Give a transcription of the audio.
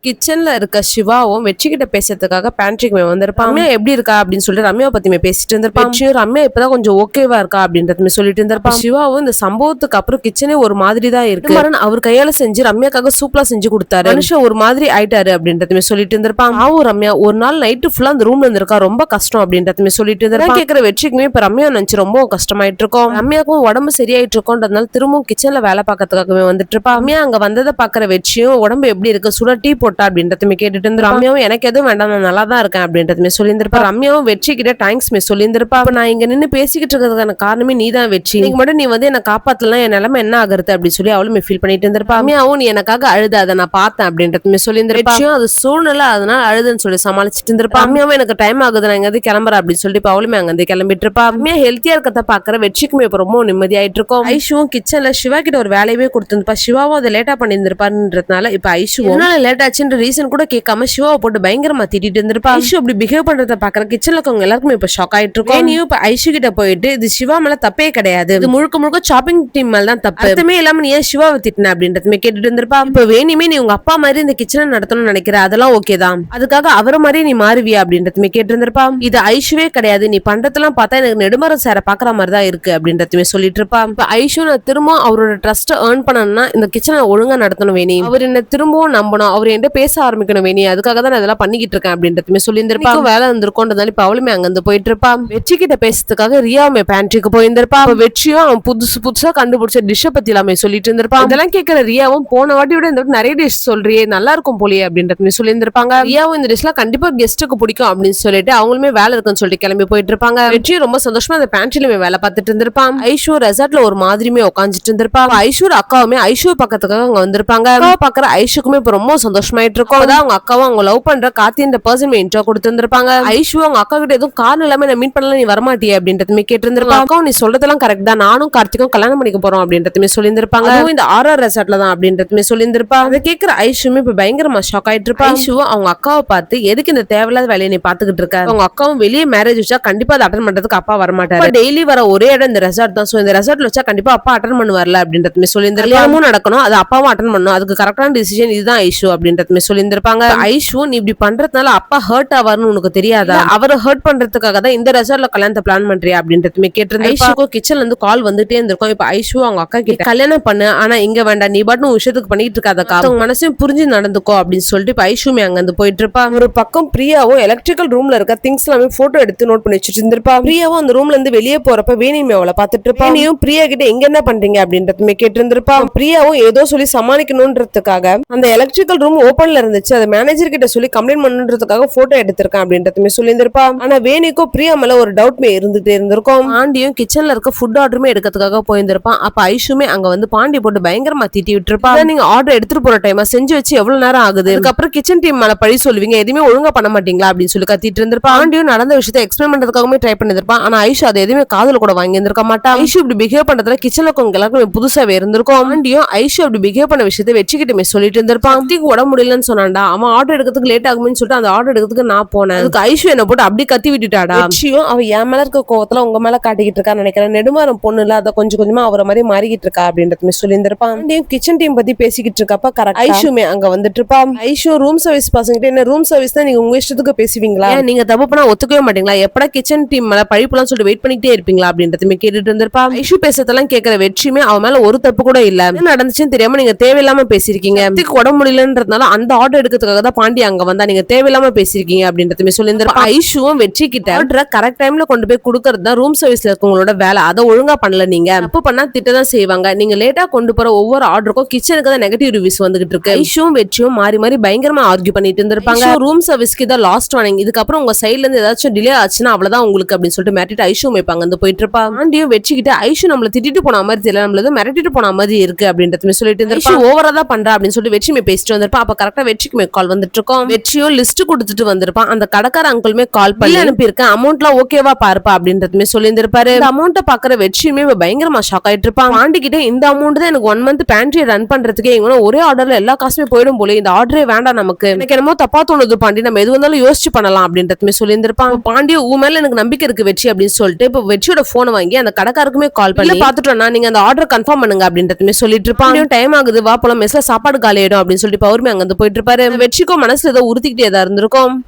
கிச்சன்ல இருக்க சிவாவும் வெற்றிகிட்ட பேசுறதுக்காக பேண்ட்ரிக்கு வந்திருப்பான். ரம்யா எப்படி இருக்கா அப்படின்னு சொல்லிட்டு ரம்யாவை பத்தி பேசிட்டு இருந்திருப்பான். ரம்யா இப்பதான் கொஞ்சம் ஓகேவா இருக்கா அப்படின்றதுமே சொல்லிட்டு இருந்திருப்பான். சிவாவும் இந்த சம்பவத்துக்கு அப்புறம் கிச்சனே ஒரு மாதிரி தான் இருக்கு, அவர் கையால செஞ்சு ரம்யாக்காக சூப்பரா செஞ்சு கொடுத்தாரு, மனுஷன் ஒரு மாதிரி ஆயிட்டாரு அப்படின்றதுமே சொல்லிட்டு இருந்திருப்பான். ரம்யா ஒரு நாள் நைட்டு ஃபுல்லா அந்த ரூம்ல இருந்திருக்கா, ரொம்ப கஷ்டம் அப்படின்றதுமே சொல்லிட்டு இருந்திருப்பான். கேட்கிற வெற்றிக்குமே இப்ப ரம்யா நினைச்சு ரொம்ப கஷ்டமாயிட்டு இருக்கும். ரம்யாக்கும் உடம்பு சரியாயிட்டு இருக்கோன்றதுனால திரும்பவும் கிச்சன்ல வேலை பார்க்கறதுக்காகவே வந்துட்டு இருப்பா. ரம்யா அங்க வந்ததை பாக்குற வெற்றியும் உடம்பு எப்படி இருக்கு, சுட டீ போட்டா அப்படின்றதுமே கேட்டுட்டு இருந்து ரம்யாவும் எனக்கு எதுவும் வேண்டாம், நான் நல்லா தான் இருக்கேன் அப்படின்றதுமே சொல்லியிருந்திருப்பா. ரம்யாவும் வெற்றி கிட்ட தேங்க்ஸ் சொல்லியிருந்திருப்பா. நான் இங்க நின்று பேசிக்கிட்டு இருக்கிறதுக்கான காரணமே நீ தான் வெற்றி, நீங்க மட்டும் நீ வந்து என்ன காப்பாத்தலாம், என் நிலைமை என்ன ஆகுறது அப்படின்னு சொல்லி அவளுமே ஃபீல் பண்ணிட்டு இருந்திருப்பா. ரம்யாவும் நீ எனக்காக அழுத, அதை நான் பார்த்தேன் அப்படின்றதுமே சொல்லியிருந்திருப்பா. அது சூழ்நிலை, அதனால அழுதுன்னு சொல்லி சமாளிச்சுட்டு இருந்திருப்பா. ரம்யாவும் எனக்கு டைம் ஆகுது, நான் எங்க கிளம்புறேன் அப்படின்னு சொல்லிட்டு அவளுமே அங்க கிளம்பிட்டு இருப்பா. ரம்யா ஹெல்த்தியா இருக்கத பாக்குற வெற்றிக்குமே இப்ப ரொம்ப நிம்மதியாயிட்டு இருக்கும். ஐஷுவும் கிச்சன்ல சிவா கிட்ட ஒரு வேலையவே கொடுத்திருப்பா. சிவாவும் அதை லேட்டா பண்ணியிருந்திருப்பாருன்றதுனால இப்ப ஐஷுவும் லேட் ஆச்சுன்ற ரீசன் கூட கேட்காம சிவாவை போட்டு பயங்கரமா திட்டிட்டு இருந்திருப்பா. ஐஷு அப்படி பிஹேவ் பண்றத பாக்குற கிச்சன்ல இருக்கவங்க எல்லாருக்கும் இப்ப ஷாக் ஆயிட்டு இருக்கும். நீ இப்ப ஐஷு கிட்ட போயிட்டு இது சிவா மேல தப்பே கிடையாது, இது முழுக்க முழுக்க ஷாப்பிங் டீம் மேல தான் தப்பு, அர்த்தமே இல்லாம நீ ஏன் சிவாவை திட்டின அப்படின்றதுமே கேட்டுட்டு இருந்திருப்பா. இப்ப வேணுமே நீ உங்க அப்பா மாதிரி இந்த கிச்சனை நடத்தணும்னு நினைக்கிற, அதெல்லாம் ஓகே தான், அதுக்காக அவரை மாதிரி நீ மாறுவியா அப்படின்றதுமே கேட்டு இருந்திருப்பா. இது ஐஷுவே கிடையாது, நீ பண்றதெல்லாம் பார்த்தா எனக்கு நெடுமரம் சார பாக்குற மாதிரி தான் இருக்கு அப்படின்றதுமே சொல்லிட்டு இருப்பா. இப்ப ஐஷு நான் திரும்ப அவரோட ட்ரஸ்ட் ஏர்ன் பண்ணணும்னா இந்த கிச்சனை ஒழுங்கா நடத்தணும் வேணி, அவர் என்ன திரும்பவும் நம்பணும், அவர் என்கிட்ட பேச ஆரம்பிக்கணும் வேணி, அதுக்காக தான் நான் இதெல்லாம் பண்ணிக்கிட்டு இருக்கேன் அப்படின்றதுமே சொல்லியிருந்திருப்பா. வேலை இருந்திருக்கோன்றதால இப்ப அவளுமே அங்கிருந்து போயிட்டு இருப்பா. வெற்றி கிட்ட பேசுறதுக்காக ரியாவுமே பேண்ட்ரிக்கு போயிருந்திருப்பா. வெற்றியும் அவன் புதுசா கண்டுபிடிச்ச டிஷ்ஷ பத்தி எல்லாமே சொல்லிட்டு இருந்திருப்பா. இதெல்லாம் கேட்கிற ரியாவும் போன வாட்டியோட இந்த நிறைய டிஷ் சொல்றியே நல்லா இருக்கும் போலியே அப்படின்றதுமே சொல்லியிருந்திருப்பாங்க. ரியாவும் இந்த டிஷ்லாம் கண்டிப்பா கெஸ்ட்டுக்கு பிடிக்கும் அப்படின்னு சொல்லிட்டு அவங்களுமே வேலை இருக்குன்னு சொல்லிட்டு கிளம்பி போயிட்டு இருப்பாங்க. வெற்றியும் ரொம்ப சந்தோஷமா அந்த பேண்ட்ரிலுமே வேலை பார்த்துட்டு இருந்திருப்பான். ஐஷு ரெசார்ட்ல ஒரு மாதிரியுமே உட்காந்துட்டு இருந்திருப்பா. ஐஷூர் அக்காவுமே ஐஷு பக்கத்துக்காக அங்க வந்திருப்பாங்க. பாக்குற ஐஷுக்குமே இப்ப ரொம்ப சந்தோஷமாயிட்டு இருக்கும். அதான் அவங்க அக்காவும் அவங்க லவ் பண்ற கார்த்தின்ற பர்சன் இன்ட்ரோ கொடுத்திருந்திருப்பாங்க. ஐஷு அவங்க அக்கா கிட்ட எதுவும் காரணம் இல்லாம நான் மீட் பண்ணல, நீ வரமாட்டியே அப்படின்றதுமே கேட்டிருந்திருப்பா. அக்கா நீ சொல்றதெல்லாம் கரெக்ட் தான், நானும் கார்த்திக்கும் கல்யாணம் பண்ணிக்க போறோம் அப்படின்றதுமே சொல்லியிருந்திருப்பாங்க. இந்த ஆர்ஆர் ரெசார்ட்ல தான் அப்படின்றதுமே சொல்லியிருந்திருப்பா. அதை கேட்கிற ஐஷுமே இப்ப பயங்கரமா ஷாக் ஆயிட்டு இருப்பா. ஐஷு அவங்க அக்காவை பார்த்து எதுக்கு இந்த தேவையில்லாத வேலையை நீ பாத்துக்கிட்டு இருக்க, அவங்க அக்காவும் வெளியே மேரேஜ் வச்சா கண்டிப்பா அதை அட்டன் பண்றதுக்கு அப்பா வரமாட்டாரு, டெய்லி வர ஒரே இடம் இந்த ரெசார்ட் தான், சோ இந்த ரெசார்ட்ல வச்சா கண்டிப்பா அப்பா அட்டன் பண்ணுவார்ல அப்படின்றதுமே சொல்லியிருந்திருக்காங்க. நடக்கணும், அது அப்பாவும் அட்டன் பண்ணணும், அதுக்கு கரெக்டான டிசிஷன் இதுதான் ஐஷு அப்படின்றதுமே சொல்லியிருந்திருப்பாங்க. ஐஷு நீ இப்படி பண்றதுனால அப்பா ஹர்ட் ஆவார்னு உனக்கு தெரியாதா, அவரை ஹர்ட் பண்றதுக்காக தான் இந்த ரெசார்ட்ல கல்யாணத்தை பிளான் பண்றியா அப்படின்றதுமே கேட்டிருந்தேன். ஐஷுக்கும் கிச்சன்ல இருந்து கால் வந்துட்டே இருந்திருக்கும். இப்ப ஐஷு அவங்க அக்கா கிட்ட கல்யாணம் பண்ணு, ஆனா இங்க வேண்டாம், நீ பாட்டு விஷயத்துக்கு பண்ணிட்டு இருக்காதக்கா, உங்க மனசையும் புரிஞ்சு நடந்துக்கோ அப்படின்னு சொல்லிட்டு இப்ப ஐஷுமே அங்க இருந்து போயிட்டு இருப்பா. ஒரு பக்கம் பிரியாவும் எலக்ட்ரிக்கல் ரூம்ல இருக்க திங்ஸ் எல்லாமே போட்டோ எடுத்து நோட் பண்ணி வச்சுட்டு இருந்திருப்பா. பிரியாவும் அந்த ரூம்ல இருந்து வெளியே போறப்ப வேணியுமே அவளை பாத்துட்டு இருப்பா. வேணியும் பிரியா கிட்ட எங்க என்ன பண்றீங்க அப்படின்றதுமே கேட்டு இருந்திருப்பா. பிரியாவும் ஏதோ சொல்லி சமாளிக்கணும்ன்றதுக்காக அந்த எலக்ட்ரிக்கல் ரூம் ஓபன்ல இருந்துச்சு, அது மேனேஜர் கிட்ட சொல்லி கம்ப்ளைண்ட் பண்ணுன்றதுக்காக போட்டோ எடுத்திருக்கேன் அப்படின்றதுமே சொல்லியிருந்திருப்பா. ஆனா வேணிக்கும் பிரியா மேல ஒரு டவுட்மே இருந்துட்டே இருந்திருக்கும். பாண்டியும் கிச்சன்ல இருக்க ஃபுட் ஆர்டருமே எடுக்கிறதுக்காக போயிருந்திருப்பான். அப்ப ஐஷுமே அங்க வந்து பாண்டி போட்டு பயங்கரமா திட்டி விட்டுருப்பா. நீங்க ஆர்டர் எடுத்துட்டு போற டைம் செஞ்சு வச்சு எவ்வளவு நேரம் ஆகுது, அதுக்கப்புறம் கிச்சன் டீம் மேல பழி சொல்லுவீங்க, எதுவுமே ஒழுங்கா பண்ண மாட்டீங்களா அப்படின்னு சொல்லி கத்திட்டு இருந்திருப்பா. பாண்டியும் நடந்த விஷயத்தை எக்ஸ்பிளைன் பண்றதுக்காகவே ட்ரை பண்ணிருப்பான். ஆனா ஐஷு அதை எதுவுமே காதுல கூட வாங்கி இருந்திருக்க மாட்டா. ஐஷு இப்படி பிஹேவ் பண்றதுல கிச்சன்ல இருக்கவங்க எல்லாருக்கும் புதுசாவே இருந்திருக்கும். பாண்டியும் ஐஷு அப்படி பிஹேவ் பண்ண விஷயத்தை வெற்றிக்கிட்டமே சொல்லிட்டு இருந்திருப்பான். உடம்பு முடியலன்னு சொன்னான்டா, அவன் ஆர்டர் எடுக்கிறதுக்கு லேட் ஆகும்னு சொல்லிட்டு அந்த ஆர்டர் எடுக்கிறதுக்கு நான் போனேன், அதுக்கு ஐஷு என்ன போட்டு அப்படி கத்தி விட்டுட்டாடா. வெற்றியும் அவ என் மேல இருக்க கோவத்துல உங்க மேல காட்டிக்கிட்டு இருக்கான்னு நினைக்கிறேன், நெடுமாறம் பொண்ணு இல்ல, அதை கொஞ்சம் கொஞ்சமா அவரை மாதிரி மாறிக்கிட்டு இருக்கா அப்படின்றதுமே சொல்லியிருந்திருப்பான். கிச்சன் டீம் பத்தி பேசிக்கிட்டு இருக்கப்ப கரெக்ட் ஐஷுமே அங்க வந்துட்டு இருப்பா. ஐஷு ரூம் சர்வீஸ் பசங்கிட்ட என்ன ரூம் சர்வீஸ் தான் நீங்க உங்க இஷ்டத்துக்கு பேசுவீங்களா, நீங்க தப்பு பண்ணா ஒத்துக்கவே மாட்டீங்களா, எப்படா கிச்சன் டீம் மேல பழிப்புலாம் சொல்லிட்டு வெயிட் பண்ணிட்டே இருப்பீங்களா அப்படின்றதுமே கேட்டுட்டு இருந்திருப்பா. ஐஷு பேசத்தெல்லாம் கேட்கிற வெற்றியுமே அவன் மேல ஒரு தப்பு கூட இல்ல, என்ன நடந்துச்சுன்னு தெரியாம நீங்க தேவையில்லாம பேசிருக்கீங்க, உடம்பு முடியலன்றதுனால அந்த ஆர்டர் எடுக்கிறதுக்காக தான் பாண்டி அங்க வந்தா, நீங்க தேவையில்லாம பேசிருக்கீங்க அப்படின்றதுமே சொல்லியிருந்திருப்பா. ஐஷுவும் வெற்றி கிட்ட ஆர்டரை கரெக்ட் டைம்ல கொண்டு போய் கொடுக்கறது தான் ரூம் சர்வீஸ்ல இருக்கவங்களோட வேலை, அதை ஒழுங்கா பண்ணல, நீங்க தப்பு பண்ணா திட்டதான் செய்வாங்க, நீங்க லேட்டா கொண்டு போற ஒவ்வொரு ஆர்டருக்கும் கிச்சனுக்கு தான் நெகட்டிவ் ரிவ்யூஸ் வந்துகிட்டு இருக்கு. ஐஷுவும் வெற்றியும் மாறி மாறி பயங்கரமா ஆர்கியூ பண்ணிட்டு இருந்திருப்பாங்க. ரூம் சர்வீஸ்க்கு தான் லாஸ்ட் வார்னிங், இதுக்கப்புறம் உங்க சைட்ல இருந்து ஏதாச்சும் டிலே ஆச்சுன்னா அவ்வளவுதான் உங்களுக்கு அப்படின்னு சொல்லிட்டு மிரட்டிட்டு ஐஷுவும் வைப்பாங்க வந்து போயிட்டு இருப்பா. பாண்டியும் வெற்றிக்கிட்ட ஐஷு நம்மள திட்டிட்டு போன மாதிரி தெரியல, நம்மள மிரட்டிட்டு போன மாதிரி இருக்கு அப்படின்றதுமே சொல்லிட்டு இருந்திருப்பா. ஓவரா தான் பண்றா அப்படின்னு சொல்லிட்டு வெற்றியுமே பேசிட்டு வந்திருப்பா. அப்ப கரெக்டா வெற்றிக்குமே கால் வந்துட்டு இருக்கோம். வெற்றியும் லிஸ்ட் கொடுத்துட்டு வந்திருப்பான். அந்த கடைக்கார அங்கிளுமே கால் பண்ணி அனுப்பியிருக்கேன், அமௌண்ட்லாம் ஓகேவா பாருப்பா அப்படின்றதுமே சொல்லியிருந்திருப்பாரு. இந்த அமௌண்ட்டை பாக்குற வெற்றியுமே பயங்கரமா ஷாக் ஆயிட்டு இருப்பான். பாண்டி கிட்ட இந்த அமௌண்ட் தான் எனக்கு 1 மந்த் பேண்ட்ரி ரன் பண்றதுக்கே, இவங்க ஒரே ஆர்டர்ல எல்லா காசுமே போயிடும் போல, இந்த ஆர்டரே வேண்டாம் நமக்கு, எனக்கு என்னமோ தப்பா தோணுது பாண்டி, நம்ம எது வந்தாலும் யோசிச்சு பண்ணலாம் அப்படின்றதுமே சொல்லியிருந்திருப்பான். பாண்டிய ஊ மேல எனக்கு நம்பிக்கை இருக்கு வெற்றி அப்படின்னு சொல்லிட்டு இப்ப வெற்றியோட போனை வாங்கி அந்த கடைக்காருக்குமே கால் பண்ணி பாத்துட்டோம்னா நீங்க அந்த ஆர்டர் கன்ஃபார்ம் பண்ணுங்க அப்படின்றதுமே சொல்லிட்டு இருப்பான். டைம் ஆகுது வா போலாம், மெஸ்ல சாப்பாடு காலி ஆயிடும் அப்படின்னு சொல்லிட்டு அவருமே அங்க நடந்து போயிட்டு இருப்பாரு. வெற்றிக்கும் மனசுல ஏதோ உறுத்திக்கிட்டே தான் இருந்திருக்கும்.